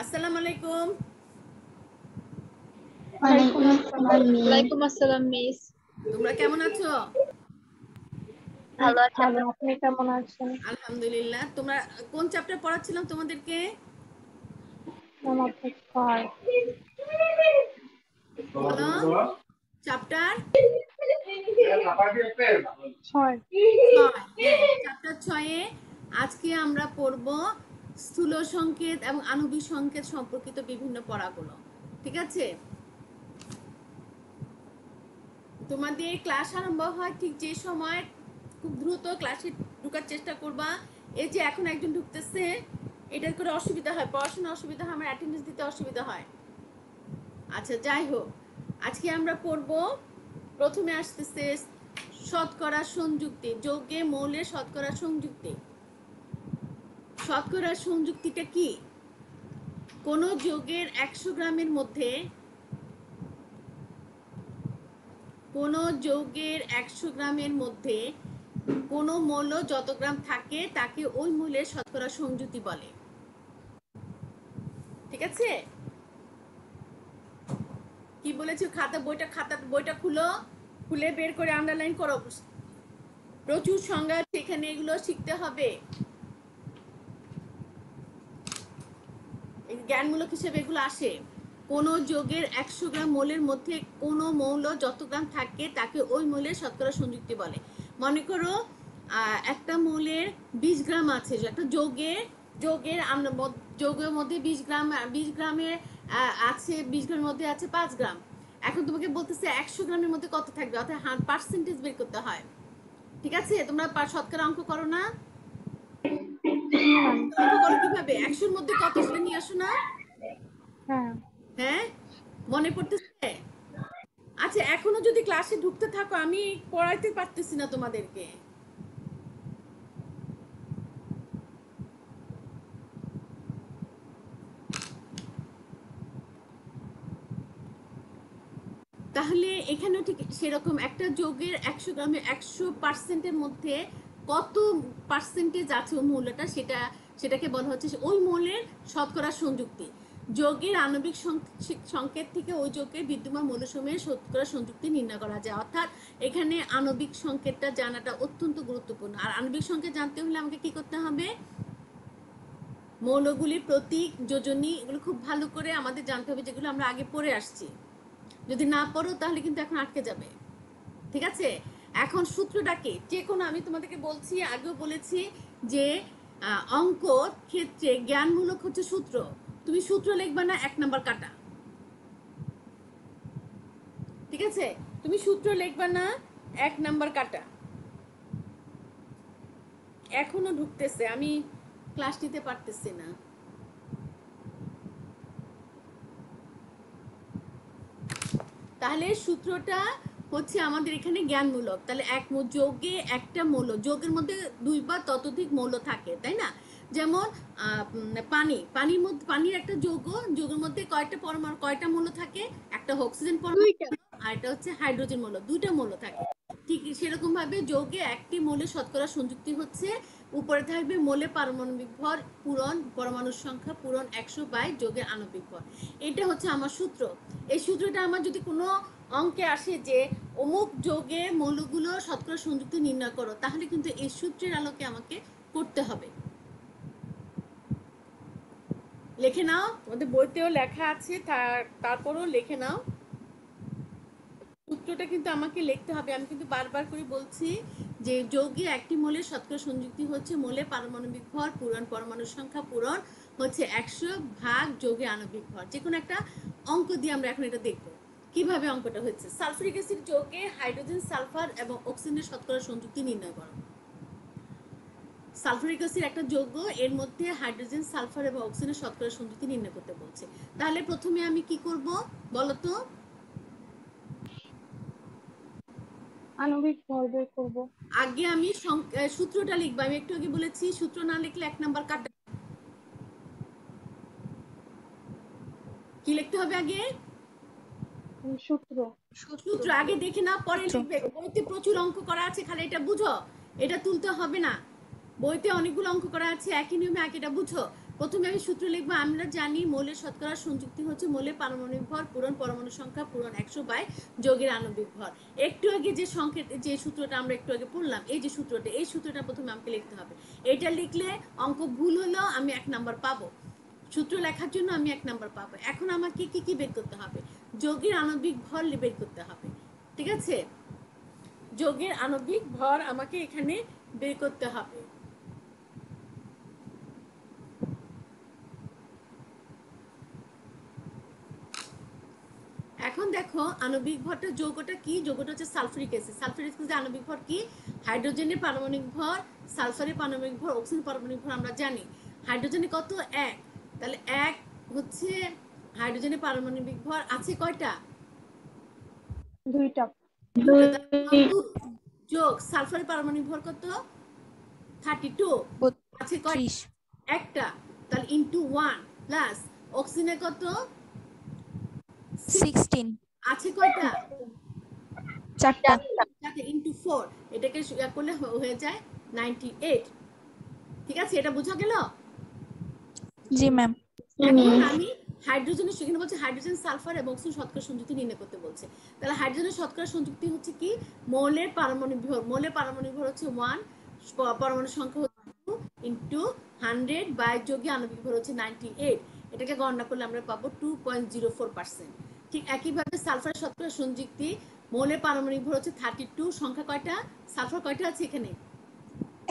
আসসালামু আলাইকুম। ওয়ালাইকুম আসসালাম মিস। ওয়ালাইকুম আসসালাম মিস। তোমরা কেমন আছো? ভালো আছি। ভালো, আপনি কেমন আছেন? আলহামদুলিল্লাহ। তোমরা কোন চ্যাপ্টার পড়াচ্ছিলাম তোমাদেরকে? আমার তো ছয়। বলো। চ্যাপ্টার ছয়। 6। হ্যাঁ, চ্যাপ্টার 6-এ আজকে আমরা পড়ব স্থূল সংকেত এবং আণবিক সংকেত সম্পর্কিত বিভিন্ন পড়াগুলো। ঠিক আছে? তোমাদের ক্লাস আরম্ভ হয় ঠিক যে সময়, খুব দ্রুত ক্লাসে ঢোকার চেষ্টা করবা। এই যে এখন একজন ঢুকতেছে, এটার করে অসুবিধা হয়, পড়াশোনা অসুবিধা হয়, আমার অ্যাটেন্ডেন্স দিতে অসুবিধা হয়। আচ্ছা, যাই হোক, আজকে আমরা পড়ব, প্রথমে আসতেছে শতকরা সংযুক্তি, যৌগে মৌলের শতকরা সংযুক্তি। শতকরা সংযুক্তিটা কি? কোন যৌগের 100 গ্রামের মধ্যে, কোন যৌগের 100 গ্রামের মধ্যে কোন মৌল যত গ্রাম থাকে তাকে ওই মৌলের শতকরা সংযুক্তি বলে। ঠিক আছে? কি বলেছি? খাতা বইটা খুলো, খুলে বের করে আন্ডারলাইন করো। প্রচুর সংজ্ঞা সেখানে, এগুলো শিখতে হবে। জ্ঞানমূলক হিসেবে এগুলো আসে। কোন যৌগের 100 গ্রাম মৌলের মধ্যে কোন মৌল যত গ্রাম থাকে তাকে ওই মৌলের শতকরা সংযুক্তি বলে। মনে করো একটা মৌলের 20 গ্রাম আছে, একটা যৌগের মধ্যে 20 গ্রামের আছে, 20 গ্রামের মধ্যে আছে 5 গ্রাম। এখন তোমাকে বলতেছে 100 গ্রামের মধ্যে কত থাকবে, অর্থাৎ পার্সেন্টেজ বের করতে হয়। ঠিক আছে? তোমরা শতকরা অঙ্ক করো না? অঙ্ক করো কিভাবে? 100-র মধ্যে কত সেটা নিয়ে আসো না? হ্যাঁ। হ্যাঁ, মনে পড়তেছে? আচ্ছা, এখনো যদি ক্লাসে ঢুকতে থাকো, আমি পড়াইতে পারতেছি না তোমাদেরকে। তাহলে এখানেও ঠিক সেরকম, একটা যৌগের 100 গ্রামে 100%-এর মধ্যে কত পার্সেন্টেজ আছে ওই মৌলটা, সেটাকে বলা হচ্ছে ওই মৌলের শতকরা সংযুক্তি। যৌগের আণবিক সংকেত থেকে ওই যৌগের বিদ্যমান মৌলসমূহের শতকরা সংযুক্তি নির্ণয় করা যায়। অর্থাৎ এখানে আণবিক সংকেতটা জানাটা অত্যন্ত গুরুত্বপূর্ণ। আর আণবিক সংকেত জানতে হলে আমাকে কি করতে হবে? মৌলগুলির প্রতীক, যোজনী, এগুলো খুব ভালো করে আমাদের জানতে হবে, যেগুলো আমরা আগে পড়ে আসছি। যদি না পড়ো তাহলে কিন্তু এখন আটকে যাবে। ঠিক আছে? এখন সূত্রটা কি? যে কোনো, আমি তোমাদেরকে বলছি, আগেও বলেছি যে অঙ্ক ক্ষেত্রে জ্ঞানমূলক হচ্ছে সূত্র। তুমি সূত্র লিখবা না 1 নাম্বার কাটা। ঠিক আছে? তুমি সূত্র লিখবা না 1 নাম্বার কাটা। এখনো ঢুকতেছে, আমি ক্লাস নিতে পারতেছি না। তাহলে সূত্রটা হচ্ছে আমাদের এখানে জ্ঞানমূলক। তাহলে এক যৌগে একটা মৌল, যৌগের মধ্যে 2 বা ততোধিক মৌল থাকে, তাই না? যেমন পানির একটা যৌগের মধ্যে কয়টা মৌল থাকে? একটা অক্সিজেন পরমাণু আর একটা হচ্ছে হাইড্রোজেন মৌল, 2টা মৌল থাকে। ঠিক সেরকম ভাবে যৌগে একটি মৌলের শতকরা সংযুক্তি হচ্ছে, উপরে থাকবে মৌলের পারমাণবিক ভর পূরণ পরমাণুর সংখ্যা পূরণ 100 যৌগের আণবিক ভর। এটা হচ্ছে আমার সূত্র। এই সূত্রটা আমার যদি কোনো অঙ্কে আসে যে অমুক যৌগের মৌলগুলো শতকরা সংযুক্তি নির্ণয় করো, তাহলে কিন্তু এই সূত্রের আলোকে আমাকে করতে হবে। লিখে নাও, তোমাদের বইতেও লেখা আছে, তারপরও লিখে নাও। সূত্রটা কিন্তু আমাকে লিখতে হবে। আমি কিন্তু বারবার করে বলছি যে যৌগে একটি মৌলের শতকরা সংযুক্তি হচ্ছে মৌলের পারমাণবিক ভর পূরণ পরমাণুর সংখ্যা পূরণ হচ্ছে 100 যৌগের আণবিক ভর। যে কোনো একটা অঙ্ক দিয়ে আমরা এখন এটা দেখবো কিভাবে অঙ্কটা হচ্ছে। সালফিউরিক অ্যাসিড যৌগে হাইড্রোজেন, সালফার এবং অক্সিজেনের শতকরা সংযুক্তি নির্ণয় করো। সালফিউরিক অ্যাসিড একটা যৌগ, এর মধ্যে হাইড্রোজেন, সালফার এবং অক্সিজেনের শতকরা সংযুক্তি নির্ণয় করতে বলছে। তাহলে প্রথমে আমি কি করব বলো তো? আণবিক ভর বের করব। আগে আমি সূত্রটা লিখবো। আমি একটু আগে বলেছি সূত্র না লিখলে 1 নাম্বার কাটা। কি লিখতে হবে আগে? সূত্র। সূত্র আগে দেখে না, পরে লিখবে। বইতে প্রচুর অঙ্ক করা আছে, খালি এটা বুঝো, এটা তুলতে হবে না। বইতে অনেকগুলো অঙ্ক করা আছে, একই নিয়মে একইটা বুঝো। প্রথমে আমি সূত্র লিখবো। আমরা জানি মৌলের শতকরা সংযুক্তি হচ্ছে মৌলের পারমাণবিক ভর পূরণ পরমাণু সংখ্যা পূরণ 100 বাই যৌগের আণবিক ভর। একটু আগে যে সংকেত, যে সূত্রটা আমরা একটু আগে পড়লাম, এই যে সূত্রটা, এই সূত্রটা প্রথমে আমাকে লিখতে হবে। এটা লিখলে অঙ্ক ভুল হলো আমি 1 নাম্বার পাবো, সূত্র লেখার জন্য আমি 1 নাম্বার পাবো। এখন আমাকে কি কি বের করতে হবে? যৌগের আণবিক ভর বের করতে হবে, ঠিক আছে? যৌগের আণবিক ভর আমাকে এখানে বের করতে হবে। এখন দেখো আণবিক ভরটা, যৌগটা কি? যৌগটা হচ্ছে সালফারিক অ্যাসিড। সালফারিক অ্যাসিডের আণবিক ভর কি? হাইড্রোজেনের পারমাণবিক ভর, সালফারের পারমাণবিক ভর, অক্সিজেনের পারমাণবিক ভর আমরা জানি। হাইড্রোজেনে কত? 1। তাহলে 1 হচ্ছে হাইড্রোজেনের পারমাণবিক ভর। আছে কয়টা? 2টা। যোগ সালফারের পারমাণবিক ভর কত? 32। আছে কয়টা? 32। একটা। তাহলে ইনটু 1 প্লাস অক্সিজেনের কত? 16। আছে কয়টা? 4টা। ইনটু 4, এটাকে করলে হয়ে যায় 98। ঠিক আছে, এটা বোঝা গেল? জি ম্যাম। এখন আমি হাইড্রোজেনের, সেখানে বলছে হাইড্রোজেন সালফার এবং অক্সিজেন শতকরা সংযুক্তি নির্ণয় করতে বলছে। তাহলে হাইড্রোজেনের শতকরা সংযুক্তি হচ্ছে কি? মৌলের পারমাণবিক ভর। মৌলের পারমাণবিক ভর হচ্ছে 1, পরমাণু সংখ্যা হচ্ছে 2 ইনটু 100 বাই যৌগীয় আণবিক ভর হচ্ছে 98। এটাকে গণনা করলে আমরা পাবো 2.04%। ঠিক একইভাবে সালফারের শতকরা সংযুক্তি, মৌলের পারমাণবিক ভর হচ্ছে 32, সংখ্যা কয়টা? সালফার কয়টা আছে এখানে?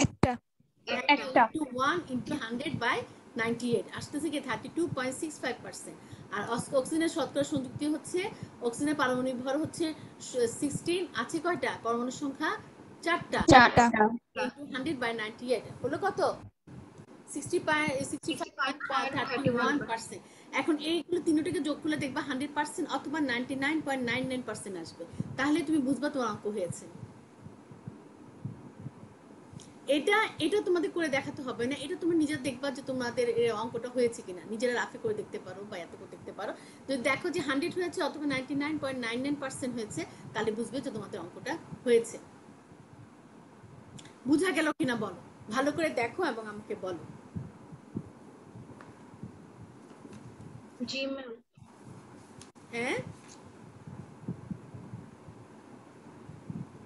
একটা। 1 ইনটু 100 বাই 98 আসতেছে কি 32.65%। আর অক্সিজেনের শতকরা সংযুক্তি হচ্ছে, অক্সিজেনের পারমাণবিক ভর হচ্ছে 16, আছে কয়টা? পরমাণু সংখ্যা 4টা। ইনটু 100 বাই 98 হলো কত? 65.31%। এখন এইগুলো তিনটাকে যোগ করলে দেখবা 100% অথবা 99.99% আসবে। তাহলে তুমি বুঝবা তোমার অঙ্ক হয়েছে। এটা এটা তোমাদের করে দেখাতে হবে না, এটা তুমি নিজেরা দেখবা যে তোমাদের অঙ্কটা হয়েছে কিনা। নিজেরা রাফে করে দেখতে পারো বা এত করে দেখতে পারো। যদি দেখো যে 100 হয়েছে অথবা 99.99% হয়েছে, তাহলে বুঝবে যে তোমাদের অঙ্কটা হয়েছে। বুঝা গেল কিনা বলো? ভালো করে দেখো এবং আমাকে বলো। জি ম্যাম। হ্যাঁ,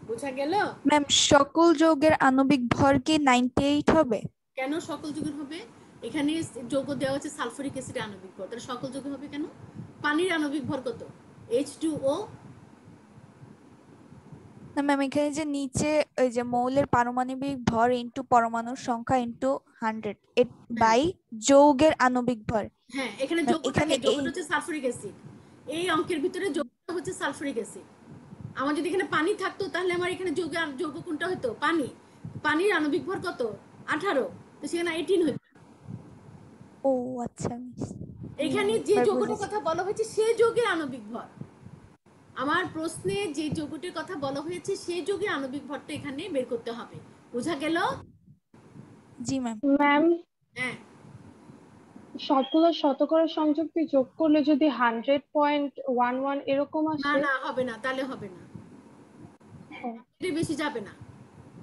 বুঝা গেল? ম্যাম সকল যৌগের আণবিক ভর কি 98 হবে? কেন সকল যৌগের হবে? এখানে যৌগ দেওয়া হচ্ছে সালফারিক অ্যাসিডের আণবিক ভর, তাহলে সকল যৌগ হবে কেন? পানির আণবিক ভর কত? H2O। না ম্যাম, এখানে যে নিচে ওই যে মৌলের পারমাণবিক ভর ইনটু পরমাণুর সংখ্যা ইনটু 100 বাই যৌগের আণবিক ভর। হ্যাঁ, এখানে এখানে যৌগটা হচ্ছে সালফারিক অ্যাসিড। এই অঙ্কের ভিতরে যৌগটা হচ্ছে সালফারিক অ্যাসিড। আমার যদি এখানে পানি থাকতো তাহলে আমার এখানে যৌগ কোনটা হতো? পানি। পানির আণবিক ভর কত? 18, তো সেখানে 18 হতো। ও আচ্ছা, এখানে যে যৌগটার কথা বলা হয়েছে সেই যৌগের আণবিক ভর। আমার প্রশ্নে যে যৌগটির কথা বলা হয়েছে সেই যৌগের আণবিক ভরটা এখানে বের করতে হবে। বোঝা গেল? জি ম্যাম। ম্যাম, হ্যাঁ, সবগুলো শতকরা সংযুক্তি যোগ করলে যদি 100.11 এরকম না আসে? না হবে না, তাহলে হবে না, এটা বেশি যাবে না।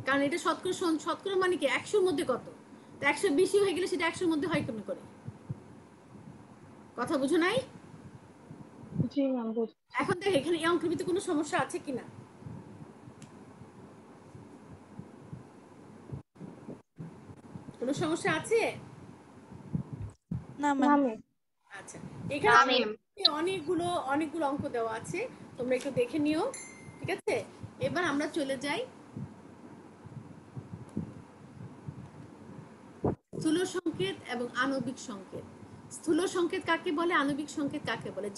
কারণ এটা শতকরা, শতকরা মানে কি 100-র মধ্যে কত? তো 100 বেশি হয়ে গেলে সেটা 100-র মধ্যে হয় কেমন করে? কথা বুঝো নাই? জি ম্যাম, বুঝছি। এখন দেখ এখানে এই অঙ্কের ভিতরে কোনো সমস্যা আছে কিনা? কোনো সমস্যা আছে? না না ম্যাম। ম্যাম। আচ্ছা, এখানে অনেকগুলো অনেকগুলো অঙ্ক দেওয়া আছে, তোমরা একটু দেখে নিও, ঠিক আছে? এবার আমরা চলে যাই স্থূল সংকেত এবং আণবিক সংকেত। স্থূল সংকেত কাকে বলে, আণবিক সংকেত কাকে বলে?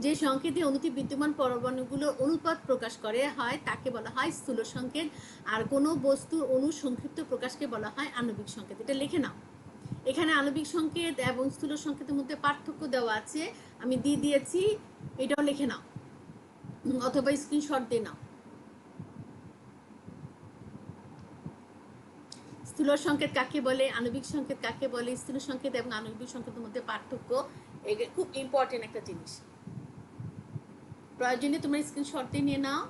যে সংকেতে অণুতে বিদ্যমান পরমাণুগুলোর অনুপাত প্রকাশ করে হয় তাকে বলা হয় স্থূল সংকেত। আর কোনো বস্তুর অণু সংক্ষিপ্ত প্রকাশকে বলা হয় আণবিক সংকেত। এটা লিখে নাও। এখানে আণবিক সংকেত এবং স্থূল সংকেতের মধ্যে পার্থক্য দেওয়া আছে, আমি দিয়ে দিয়েছি, এটাও লিখে নাও অথবা স্ক্রিনশট দিয়ে নাও। স্থূল সংকেত কাকে বলে, আণবিক সংকেত কাকে বলে, স্থূল সংকেত এবং আণবিক সংকেতের মধ্যে পার্থক্য, এটা খুব ইম্পর্টেন্ট একটা জিনিস। প্রয়োজনে তোমরা স্ক্রিনশট দিয়ে নিয়ে নাও।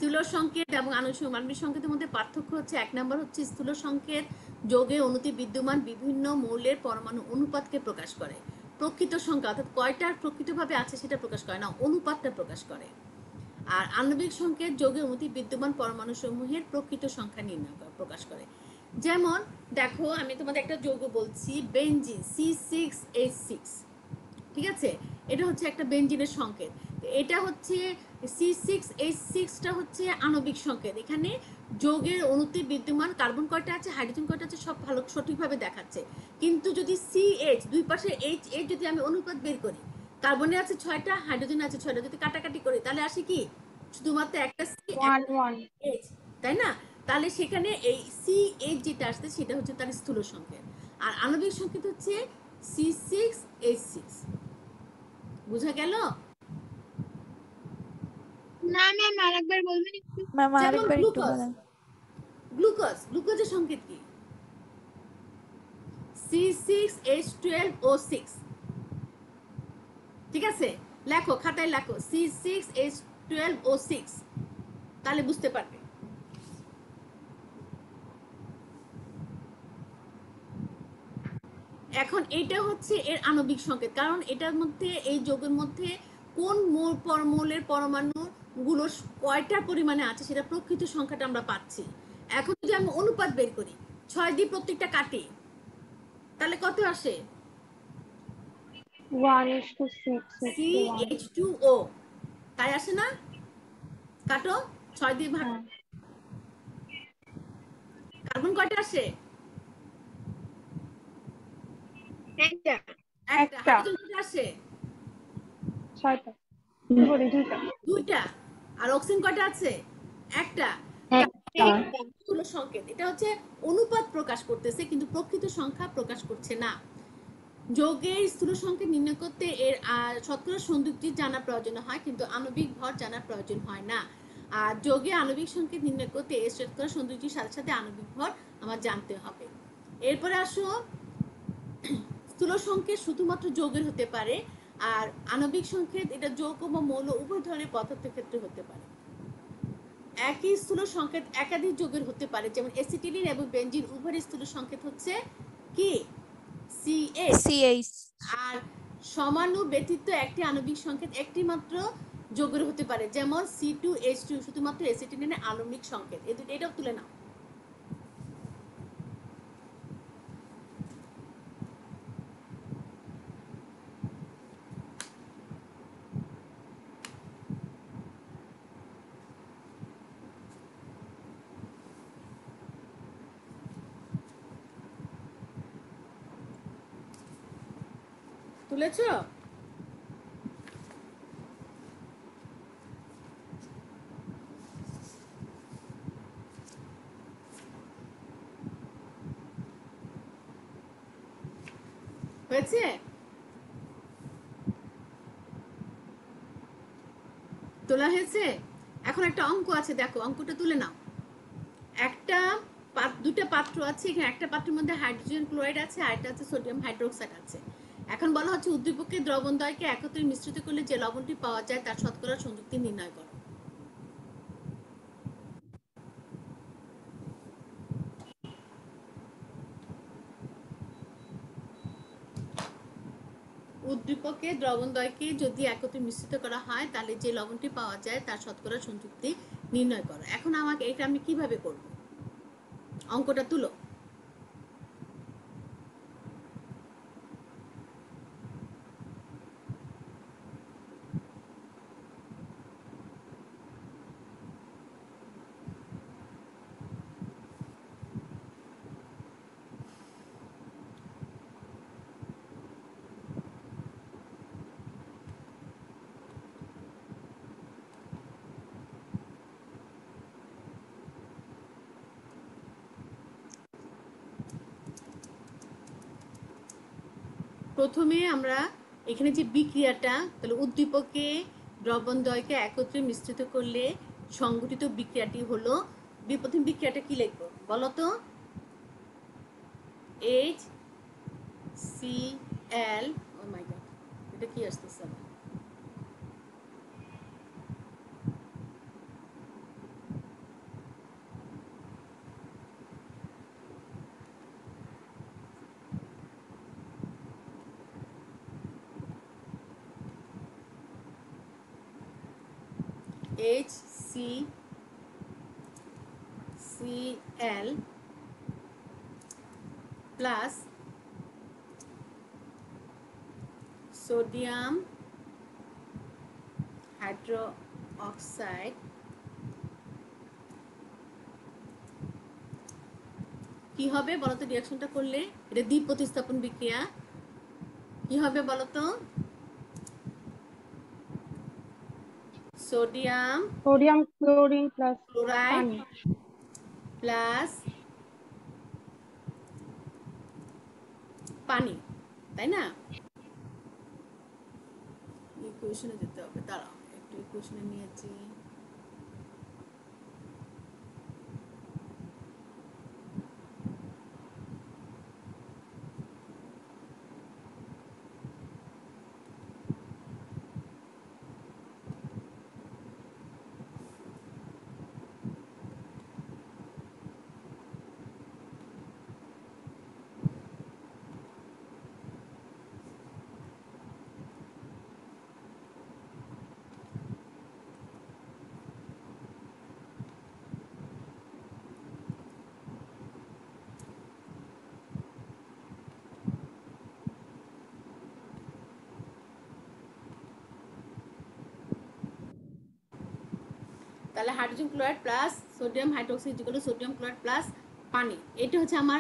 স্থূল সংকেত এবং আণবিক সংকেতের মধ্যে পার্থক্য হচ্ছে, 1 নম্বর হচ্ছে স্থূল সংকেত যৌগে অণুতে বিদ্যমান বিভিন্ন মৌলের পরমাণু অনুপাতকে প্রকাশ করে। প্রকৃত সংখ্যা অর্থাৎ কয়টার প্রকৃতভাবে আছে সেটা প্রকাশ করে না, অনুপাতটা প্রকাশ করে। আর আণবিক সংকেত যৌগে অণুতে বিদ্যমান পরমাণু সমূহের প্রকৃত সংখ্যা নির্ণয় প্রকাশ করে। যেমন দেখো, আমি তোমাদের একটা যৌগ বলছি, বেনজিন C6H6, ঠিক আছে, এটা হচ্ছে একটা বেনজিনের সংকেত। এটা হচ্ছে C6H6টা হচ্ছে আণবিক সংকেত। এখানে যৌগের অণুতে বিদ্যমান কার্বন কয়টা আছে, হাইড্রোজেন কয়টা আছে, সব ভালো সঠিকভাবে দেখাচ্ছে। কিন্তু যদি CH দুই পাশে H যদি আমি অনুপাত বের করি, কার্বনে আছে 6টা, হাইড্রোজেন আছে 6টা, যদি কাটাকাটি করি তাহলে আসে কি শুধুমাত্র একটা C 1 H, তাই না? তাহলে সেখানে এই CH যেটা আসছে সেটা হচ্ছে তার স্থূল সংকেত, আর আণবিক সংকেত হচ্ছে C6H6। বুঝা গেল? না ম্যাম আরেকবার বলবেন একটু? ম্যাম যেমন আরেকবার একটু গ্লুকোজ, বলেন। গ্লুকোজের সংকেত কি? C6H12O6, ঠিক আছে, লেখো খাতায় লেখো C6H12O6, তাহলে বুঝতে পারবে। এখন এটা হচ্ছে এর আণবিক সংকেত, কারণ এটার মধ্যে, এই যৌগের মধ্যে কোন মৌলের পরমাণু গুলো কয়টা পরিমাণে আছে সেটা প্রকৃত সংখ্যাটা আমরা পাচ্ছি। এখন যদি আমি অনুপাত বের করি, 6 দিয়ে প্রত্যেকটা কাটি, তাহলে কত আসে? 1:6 CH2O, তাই আসে না? কাটো, 6 দিয়ে ভাগ, হ্যাঁ কার্বন কয়টা আসে? একটা। একটা। হাইড্রোজেন কয়টা আসে? 6টা, সরি 2টা। 2টা। আর অক্সিজেন কয়টা আছে? একটা। একটা। স্থূল সংকেত, এটা হচ্ছে অনুপাত প্রকাশ করতেছে কিন্তু প্রকৃত সংখ্যা প্রকাশ করছে না। যৌগের স্থূল সংকেত নির্ণয় করতে এর শতকরা সংযুক্তি জানা প্রয়োজন হয়, কিন্তু আণবিক ভর জানা প্রয়োজন হয় না। আর যৌগে আণবিক সংকেত নির্ণয় করতে এর শতকরা সংযুক্তির সাথে সাথে আণবিক ভর আমার জানতে হবে। এরপরে আসো, স্থূল সংকেত শুধুমাত্র যৌগের হতে পারে, আর আণবিক সংকেত এটা যৌগ বা মৌল উভয় ধরনের পদার্থের ক্ষেত্রে হতে পারে। একই স্থূল সংকেত একাধিক যৌগের হতে পারে, যেমন অ্যাসিটিলিন এবং বেনজিন উভয়ের স্থূল সংকেত হচ্ছে কি? CH। আর সমাণু ব্যতীত একটি আণবিক সংকেত একটি মাত্র যৌগের হতে পারে, যেমন C2H2 শুধুমাত্র অ্যাসিটিলিনের আণবিক সংকেত। এই দুটো, এটাও তুলে নাও। তুলেছো? হয়েছে? তোলা হয়েছে? এখন একটা অঙ্ক আছে, দেখো অঙ্কটা তুলে নাও। একটা দুটা পাত্র আছে, এখানে একটা পাত্রের মধ্যে হাইড্রোজেন ক্লোরাইড আছে, আর একটা আছে সোডিয়াম হাইড্রোক্সাইড আছে। এখন বলা হচ্ছে উদ্দীপকে দ্রবণদ্বয়কে একত্রে মিশ্রিত করলে যে লবণটি পাওয়া যায় তার শতকরা সংযুক্তি নির্ণয় করো। উদ্দীপকে দ্রবণদ্বয়কে যদি একত্রে মিশ্রিত করা হয় তাহলে যে লবণটি পাওয়া যায় তার শতকরা সংযুক্তি নির্ণয় করো। এখন আমাকে এটা আমি কিভাবে করব? অঙ্কটা তুলো। প্রথমে আমরা এখানে যে বিক্রিয়াটা, তাহলে উদ্দীপকে দ্রবণদ্বয়কে একত্রে মিশ্রিত করলে সংঘটিত বিক্রিয়াটি হলো, প্রথম বিক্রিয়াটা কি লিখবো বলো তো? HCl, ও মাই গড, এটা কি আসতেছে? HCCl প্লাস সোডিয়াম হাইড্রোক্সাইড কি হবে বলতো রিঅ্যাকশনটা করলে? এটা দ্বিপ্রতিস্থাপন বিক্রিয়া। কি হবে বলতো? সোডিয়াম ক্লোরিন প্লাস ক্লোরাইড পানি। প্লাস পানি, তাই না? ইকুয়েশনে যেতে হবে, দাঁড়াও একটু ইকুয়েশনে নিয়েছি। তাহলে hydrogen chloride plus sodium hydroxide equal to sodium chloride plus পানি। এটা হচ্ছে আমার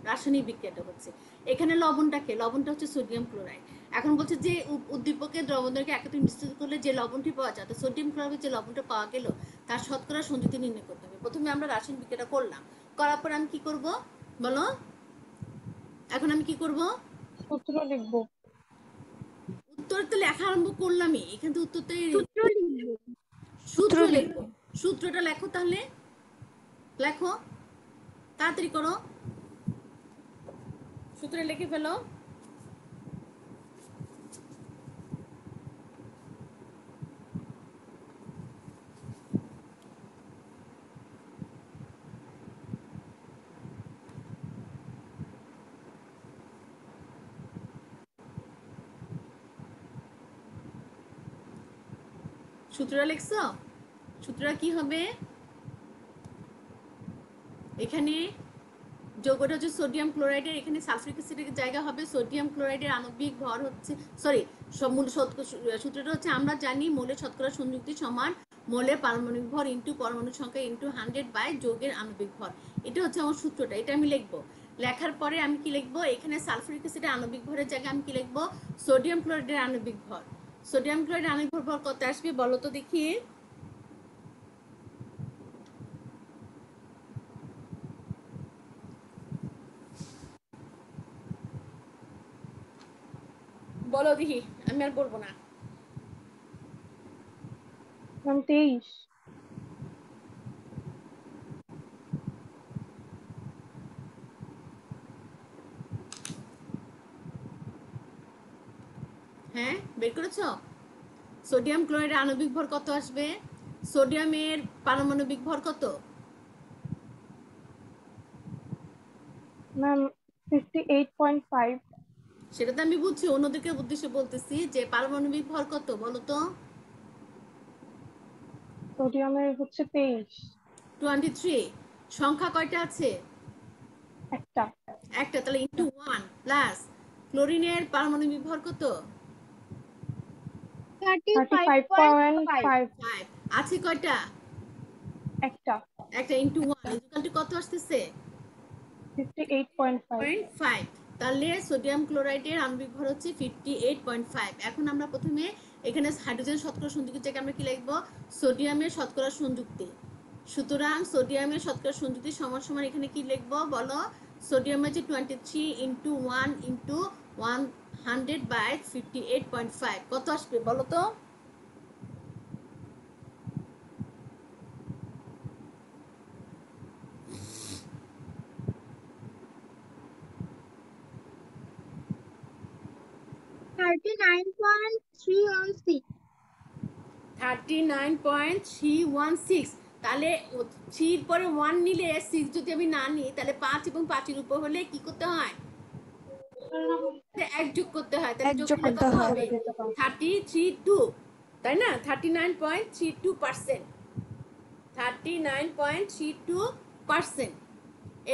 রাসায়নিক বিক্রিয়াটা হচ্ছে। এখানে লবণটাকে, লবণটা হচ্ছে সোডিয়াম ক্লোরাইড। এখন বলছে যে উদ্দীপকের দ্রবণকে একত্রে মিশ্রিত করলে যে লবণটি পাওয়া যায়, সোডিয়াম ক্লোরাইডের যে লবণটা পাওয়া গেল তার শতকরা সংযুক্তি নির্ণয় করতে হবে। প্রথমে আমরা রাসায়নিক বিক্রিয়াটা করলাম, করার পর আমি কি করব বলো? এখন আমি কি করব? সূত্র লিখবো। উত্তর তো লেখা আরম্ভ করলামই, এখান থেকে উত্তরটাই সূত্র লিখবো। সূত্র লিখবো। সূত্রটা লেখো, তাহলে লেখো, তাড়াতাড়ি করো, সূত্রে লিখে ফেলো। সূত্রটা লিখছো? সূত্রটা কি হবে? এখানে যৌগটা হচ্ছে সোডিয়াম ক্লোরাইডের, এখানে সালফিউরিক অ্যাসিডের জায়গা হবে। সোডিয়াম ক্লোরাইডের আণবিক ভর হচ্ছে, সরি, সূত্রটা হচ্ছে আমরা জানি মোলের শতকরা সংযুক্তি সমান মোলের পারমাণবিক ভর ইনটু পরমাণু সংখ্যা ইনটু 100 বাই যৌগের আণবিক ভর। এটা হচ্ছে আমার সূত্রটা, এটা আমি লিখবো। লেখার পরে আমি কি লিখবো? এখানে সালফিউরিক অ্যাসিডের আণবিক ভরের জায়গায় আমি কি লিখবো? সোডিয়াম ক্লোরাইডের আণবিক ভর। সোডিয়াম ক্লোরাইডের আণবিক ভর কত আসবে বলো তো দেখি? বলো দেখি, আমি আর বলবো না। 23। হ্যাঁ, বের করেছো? সোডিয়াম ক্লোরাইডের আণবিক ভর কত আসবে? সোডিয়ামের পারমাণবিক ভর কত? ম্যাম 58.5। সেটা তো আমি বুঝছি, অন্যদিকে উদ্দেশ্যে বলতেছি যে পারমাণবিক ভর কত বলো তো? সোডিয়ামের হচ্ছে 23। 23। সংখ্যা কয়টা আছে? একটা। একটা, তাহলে ইনটু 1 প্লাস ক্লোরিনের পারমাণবিক ভর কত? 35.5। 5 আছে কয়টা? একটা। একটা ইনটু 1 ইকুয়াল টু কত আসতেছে? 58.5। তাহলে সোডিয়াম ক্লোরাইডের আণবিক ভর হচ্ছে 58.5। এখন আমরা প্রথমে এখানে হাইড্রোজেন শতকরা সংযুক্তির জায়গায় আমরা কি লিখবো? সোডিয়ামের শতকরা সংযুক্তি। সুতরাং সোডিয়ামের শতকরা সংযুক্তি সমান সমান এখানে কি লিখবো বলো? সোডিয়াম হচ্ছে 23 ইনটু 1 ইনটু 100 বাই 58.5। কত আসবে বলো তো? $39.316। 39.316। তাহলে 3 পরে 1 নিলে 6 যদি আমি না নিই তাহলে 5 এবং 5 এর উপর হলে কি করতে হয়? এক যোগ করতে হয়। তাহলে যোগ করতে হবে 33 2 তাই না? 39.32%, 39.32%।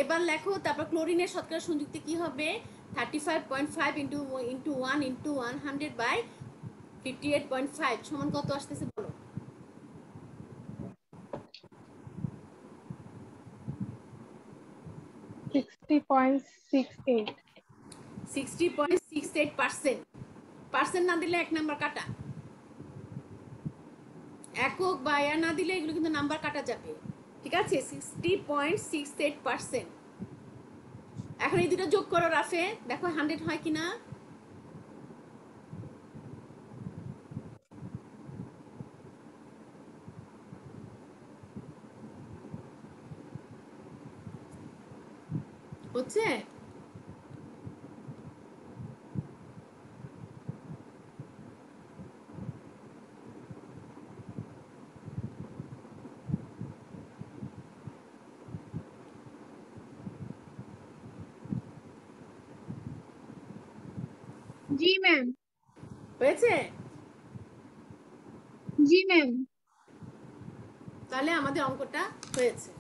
এবার লেখো, তারপর ক্লোরিনের শতকরা সংযুক্তি কি হবে? 35.5 ইন্টু 1 ইন্টু 100 বাই 58.5 সমান কত আসতেছে বলো? 60.68 60.68%। পার্সেন্ট না দিলে এক নাম্বার কাটা, একক বা না দিলে এগুলো কিন্তু নাম্বার কাটা যাবে, ঠিক আছে? 60.68%। এখন এই দুটো যোগ করো রাফে, দেখো 100 হয় কিনা। হচ্ছে? জি ম্যাম। হয়েছে? জি ম্যাম। তাহলে আমাদের অঙ্কটা হয়েছে,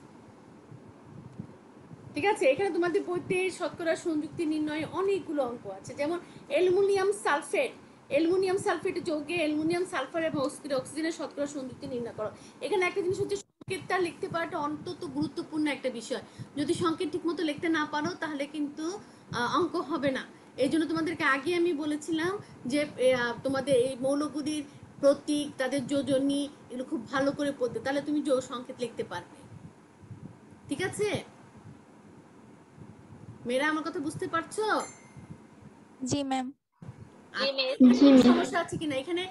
ঠিক আছে? এখানে তোমাদের বইতে শতকরা সংযুক্তি নির্ণয়ে অনেকগুলো অঙ্ক আছে, যেমন অ্যালুমিনিয়াম সালফেট, অ্যালুমিনিয়াম সালফেট যৌগে অ্যালুমিনিয়াম সালফার এবং অক্সিজেনের শতকরা সংযুক্তি নির্ণয় করো। এখানে একটা জিনিস হচ্ছে, সংকেতটা লিখতে পারাটা অন্তত গুরুত্বপূর্ণ একটা বিষয়। যদি সংকেত ঠিক মতো লিখতে না পারো তাহলে কিন্তু অঙ্ক হবে না। এই জন্য তোমাদেরকে আগে আমি বলেছিলাম যে তোমাদের এই মৌলগুলির প্রতীক, তাদের যোজনী, এগুলো খুব ভালো করে পড়তে, তাহলে তুমি সংকেত লিখতে পারবে, ঠিক আছে? মেয়েরা আমার কথা বুঝতে পারছো? জি ম্যাম। সমস্যা আছে কিনা? এখানে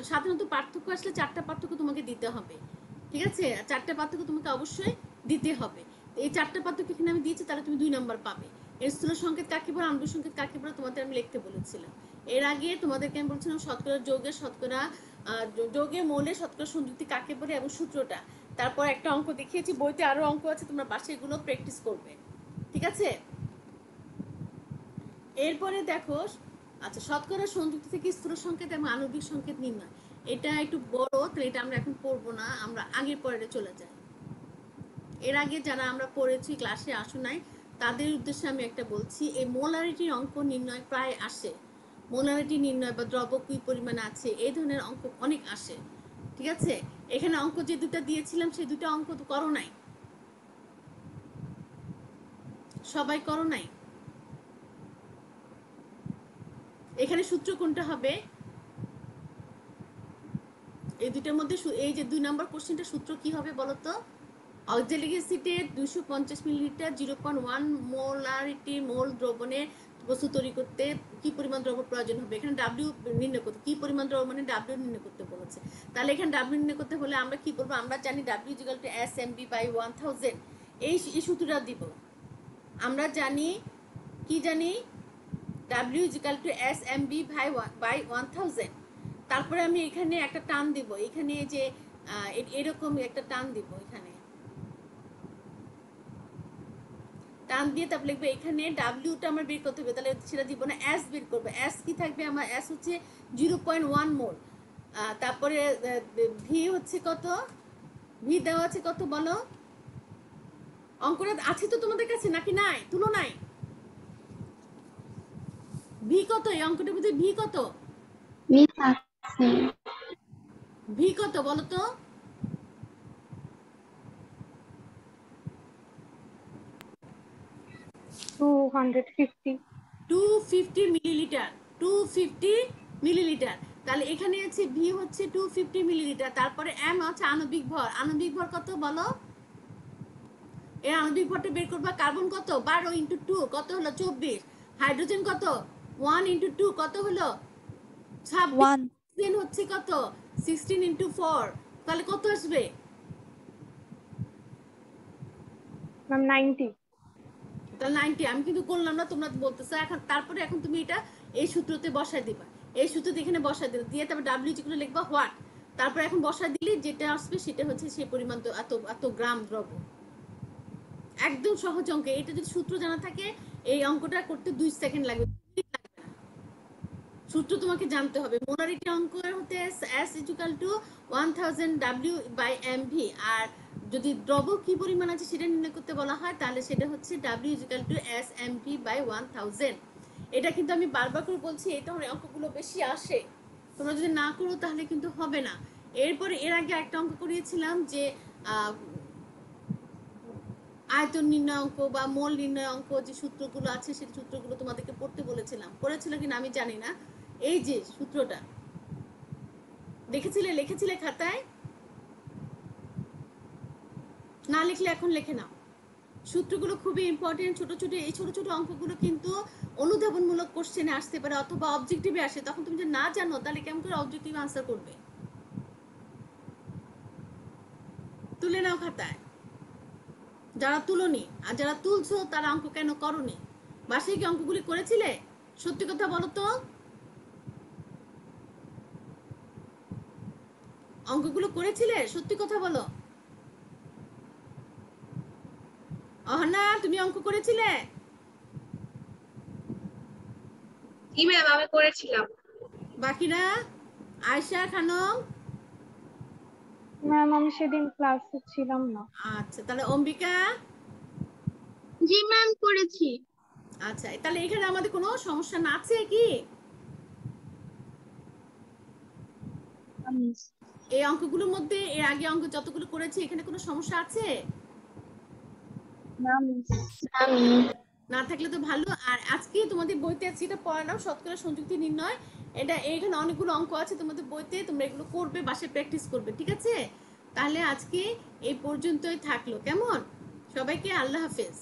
সাধারণত পার্থক্য আসলে 4টা পার্থক্য তোমাকে দিতে হবে, ঠিক আছে? 4টা পার্থক্য তোমাকে অবশ্যই দিতে হবে। এই 4টা পার্থক্য এখানে আমি দিয়েছি, তাহলে তুমি 2 নাম্বার পাবে। এর স্থূল সংকেত কাকে বলে, আণবিক সংকেত কাকে বলে তোমাদের আমি লিখতে বলেছিলাম। এর আগে তোমাদেরকে আমি বলছিলাম শতকরা যৌগের শতকরা যৌগে মৌলের শতকরা সংযুক্তি কাকে বলে এবং সূত্রটা। তারপর একটা অঙ্ক দেখিয়েছি, বইতে আরো অঙ্ক আছে, তোমরা বাসায় এগুলো প্র্যাকটিস করবে, ঠিক আছে? এরপরে দেখো, আচ্ছা, শতকরা সংযুক্তি থেকে স্থূল সংকেত এবং আণবিক সংকেত নির্ণয়, এটা একটু বড়, তো এটা আমরা এখন পড়বো না, আমরা আগের পরে চলে যাই। এর আগে যারা আমরা পড়েছি, ক্লাসে আসো নাই, তাদের উদ্দেশ্যে আমি একটা বলছি। এই মোলারিটির অঙ্ক নির্ণয় প্রায় আসে, মোলারিটি নির্ণয় বা দ্রব্য কি পরিমাণ আছে, এই ধরনের অঙ্ক অনেক আসে, ঠিক আছে? এখানে অঙ্ক যে দুটো দিয়েছিলাম সেই দুটো অঙ্ক তো করো নাই, সবাই করো নাই। এখানে সূত্র কোনটা হবে? এই দুটোর মধ্যে এই যে 2 নম্বর কোশ্চেনটা সূত্র কি হবে বলো তো? অক্সালিক অ্যাসিডের 250 মিলিলিটার 0.1 মোলারিটি মোল দ্রবণের বস্তু তৈরি করতে কি পরিমাণ দ্রব্য প্রয়োজন হবে? এখানে ডাব্লিউ নির্ণয় করতে, কি পরিমাণ দ্রব্য মানে ডাব্লিউ নির্ণয় করতে বলেছে। তাহলে এখানে ডাব্লিউ নির্ণয় করতে হলে আমরা কি করবো? আমরা জানি ডাব্লিউ ইকুয়াল টু SMB/1000, এই সূত্রটা দিব। আমরা জানি কি জানি? W equal to SMB/1000। তারপরে আমি এখানে একটা টান দিব, এখানে যে এরকম একটা টান দিব, এখানে টান দিয়ে তারপর লিখবো এখানে ডাব্লিউটা আমার বের করতে হবে, তাহলে সেটা দিব না, এস বের করবো। এস কি থাকবে আমার? এস হচ্ছে 0.1 মোল। তারপরে ভি হচ্ছে কত? ভি দেওয়া আছে কত বলো? অঙ্কটা আছে তো তোমাদের কাছে নাকি নাই? তুলো নাই? ভি কত এই অঙ্কটার মধ্যে? ভি কত? ভি কত বলো তো? 250 250 মিলিলিটার, 250 মিলিলিটার। তাহলে এখানে আছে ভি হচ্ছে 250 মিলিলিটার, তারপরে এম হচ্ছে আণবিক ভর। আণবিক ভর কত বলো? এই আণবিক ভরটা বের করবা। কার্বন কত? 12 ইন্টু 2 কত হলো? 24। হাইড্রোজেন কত? 1 ইন্টু 2 কত হলো? 26। 1 অক্সিজেন হচ্ছে কত? 16 ইন্টু 4, তাহলে কত আসবে? ম্যাম 90। তাহলে 90। আমি কিন্তু করলাম না, তোমরা বলতেছো এখন। তারপরে এখন তুমি এটা এই সূত্রতে বসায় দিবা, এই সূত্রতে এখানে বসায় দিলে দিয়ে তারপর ডাব্লিউ যেগুলো লিখবা হোয়াট, তারপর এখন বসায় দিলে যেটা আসবে সেটা হচ্ছে সেই পরিমাণ, তো এত এত গ্রাম দ্রব্য। একদম সহজ অঙ্ক। এটা যদি সূত্র জানা থাকে এই অঙ্কটা করতে 2 সেকেন্ড লাগবে, সূত্র তোমাকে জানতে হবে। মোলারিটি অঙ্ক হতে S ইকুয়াল টু 1000 W/mv, আর যদি দ্রব্য কি পরিমাণ আছে সেটা নির্ণয় করতে বলা হয় তাহলে সেটা হচ্ছে W ইকুয়াল টু SmV/1000। এটা কিন্তু আমি বারবার করে বলছি, এই ধরনের অঙ্কগুলো বেশি আসে, তোমরা যদি না করো তাহলে কিন্তু হবে না। এরপরে এর আগে একটা অঙ্ক করিয়েছিলাম যে আয়তন নির্ণয় অঙ্ক বা মোল নির্ণয় অঙ্ক, যে সূত্রগুলো আছে সেই সূত্রগুলো তোমাদেরকে পড়তে বলেছিলাম, পড়েছিল কিনা আমি জানি না। এই যে সূত্রটা দেখেছিলে, লিখেছিলে খাতায়? না লিখলে এখন লিখে নাও। সূত্রগুলো খুবই ইম্পর্টেন্ট। ছোট ছোট এই ছোট ছোট অঙ্কগুলো কিন্তু অনুধাবনমূলক কোশ্চেনে আসতে পারে অথবা অবজেক্টিভে আসে। তখন তুমি যদি না জানো তাহলে কেমন করে অবজেক্টিভ আনসার করবে? তুলে নাও খাতায়, যারা তুলনি, আর যারা তুলছো তারা অঙ্ক কেন করনি? বাসায় কি অঙ্কগুলি করেছিলে? সত্যি কথা বলো তো, অঙ্কগুলো করেছিলে? সত্যি কথা বলো। অহনা, তুমি অঙ্ক করেছিলে? জি ম্যাম, আমি করেছিলাম। বাকিরা? আয়শা খানম? ম্যাম আমি সেদিন ক্লাসে ছিলাম না। আচ্ছা, তাহলে অম্বিকা? জি ম্যাম, করেছি। আচ্ছা, তাহলে এখানে আমাদের কোনো সমস্যা না আছে কি? এই অঙ্কগুলোর মধ্যে এর আগে অঙ্ক যতগুলো করেছি এখানে কোনো সমস্যা আছে? না থাকলে তো ভালো। আর আজকে তোমাদের বইতে আছে, এটা পড়ালাম শতকরা সংযুক্তি নির্ণয়। এটা এখানে অনেকগুলো অঙ্ক আছে তোমাদের বইতে, তোমরা এগুলো করবে, বাসায় প্র্যাকটিস করবে, ঠিক আছে? তাহলে আজকে এই পর্যন্তই থাকলো, কেমন? সবাইকে আল্লাহ হাফেজ।